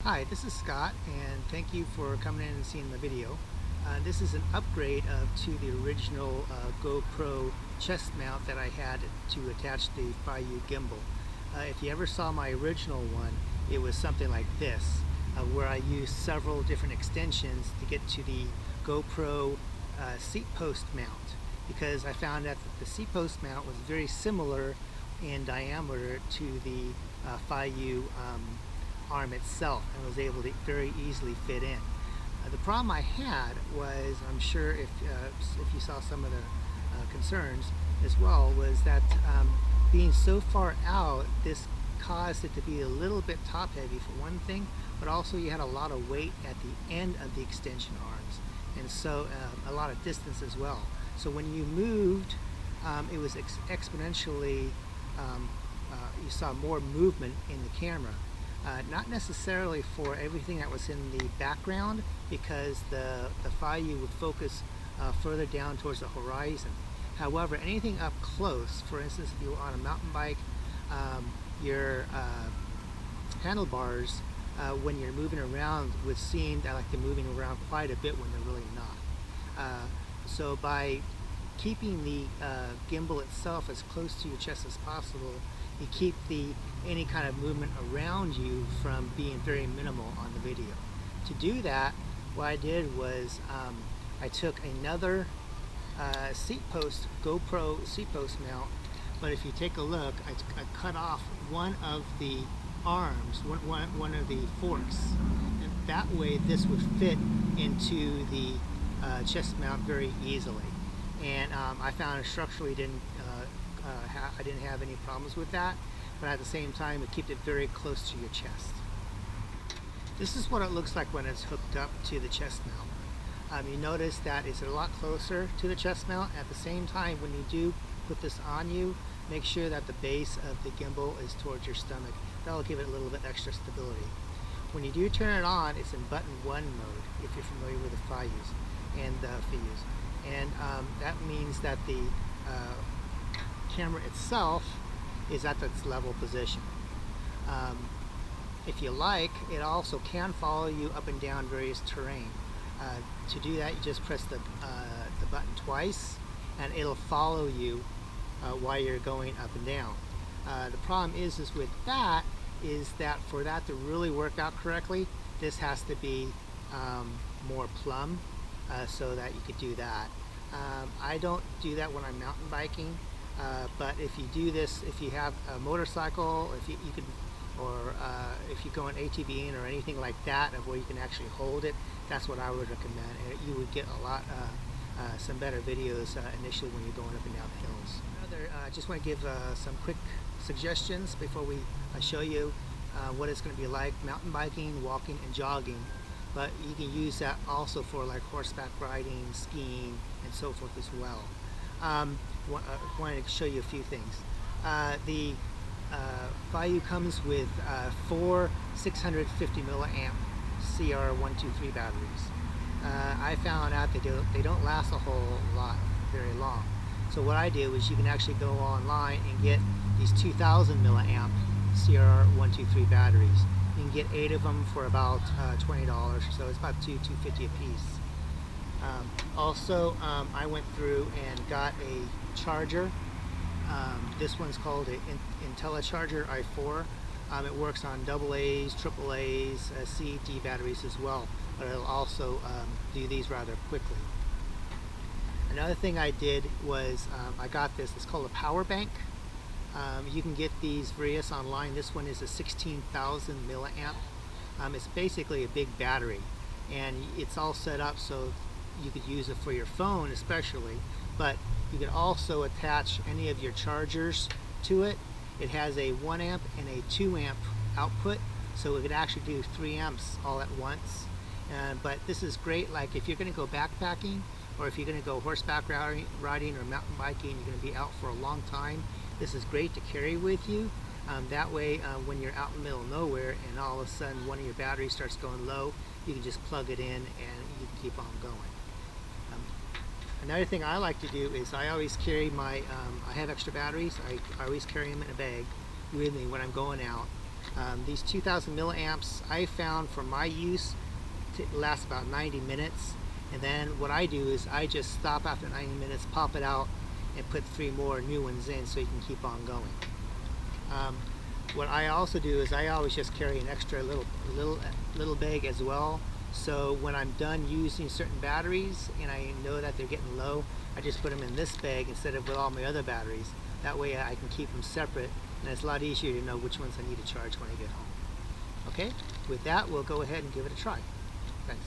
Hi, this is Scott, and thank you for coming in and seeing the video. This is an upgrade to the original GoPro chest mount that I had to attach the Feiyu Gimbal. If you ever saw my original one, it was something like this, where I used several different extensions to get to the GoPro seat post mount, because I found out that the seat post mount was very similar in diameter to the Feiyu arm itself, and was able to very easily fit in. The problem I had was, I'm sure if you saw some of the concerns as well, was that being so far out, this caused it to be a little bit top heavy for one thing, but also you had a lot of weight at the end of the extension arms, and so a lot of distance as well. So when you moved, it was exponentially, you saw more movement in the camera. Not necessarily for everything that was in the background, because the Feiyu would focus further down towards the horizon. However, anything up close, for instance, if you were on a mountain bike, your handlebars, when you're moving around, would seem like they're moving around quite a bit when they're really not. So by keeping the gimbal itself as close to your chest as possible, you keep any kind of movement around you from being very minimal on the video. To do that, what I did was I took another GoPro seat post mount, but if you take a look, I cut off one of the arms, one of the forks, and that way this would fit into the chest mount very easily. And I found it structurally I didn't have any problems with that, but at the same time it kept it very close to your chest. This is what it looks like when it's hooked up to the chest mount. You notice that it's a lot closer to the chest mount. At the same time, when you do put this on you, make sure that the base of the gimbal is towards your stomach. That'll give it a little bit extra stability. When you do turn it on, it's in button 1 mode, if you're familiar with the Feiyus and the Feiyus. And that means that the camera itself is at its level position. If you like, it also can follow you up and down various terrain. To do that, you just press the button twice, and it'll follow you while you're going up and down. The problem is with that is that for that to really work out correctly, this has to be more plumb, so that you could do that. I don't do that when I'm mountain biking, but if you do this, if you have a motorcycle, if you can, or if you go on ATVing or anything like that, of where you can actually hold it, that's what I would recommend, and you would get a lot, some better videos initially when you're going up and down the hills. I just want to give some quick suggestions before we show you what it's going to be like mountain biking, walking, and jogging. But you can use that also for like horseback riding, skiing, and so forth as well. Wanted to show you a few things. The Feiyu comes with 4 650 milliamp CR123 batteries. I found out that they don't last a whole lot very long. So what I do is you can actually go online and get these 2000 milliamp CR123 batteries. You can get 8 of them for about $20 or so. It's about $2.50 a piece. Also, I went through and got a charger. This one's called an IntelliCharger i4. It works on AA's, AAA's, C, D batteries as well, but it'll also do these rather quickly. Another thing I did was I got this. It's called a power bank. You can get these various online. This one is a 16,000 milliamp. It's basically a big battery, and it's all set up so you could use it for your phone especially, but you could also attach any of your chargers to it. It has a 1 amp and a 2 amp output, so it could actually do 3 amps all at once. But this is great, like if you're going to go backpacking, or if you're going to go horseback riding or mountain biking, you're going to be out for a long time. This is great to carry with you. That way, when you're out in the middle of nowhere and all of a sudden one of your batteries starts going low, you can just plug it in and you can keep on going. Another thing I like to do is I always carry my, I have extra batteries. I always carry them in a bag with me when I'm going out. These 2000 milliamps I found for my use to last about 90 minutes, and then what I do is I just stop after 90 minutes, pop it out, and put 3 more new ones in so you can keep on going. What I also do is I always just carry an extra little bag as well, so when I'm done using certain batteries and I know that they're getting low, I just put them in this bag instead of with all my other batteries. That way I can keep them separate, and it's a lot easier to know which ones I need to charge when I get home. Okay, with that we'll go ahead and give it a try. Thanks.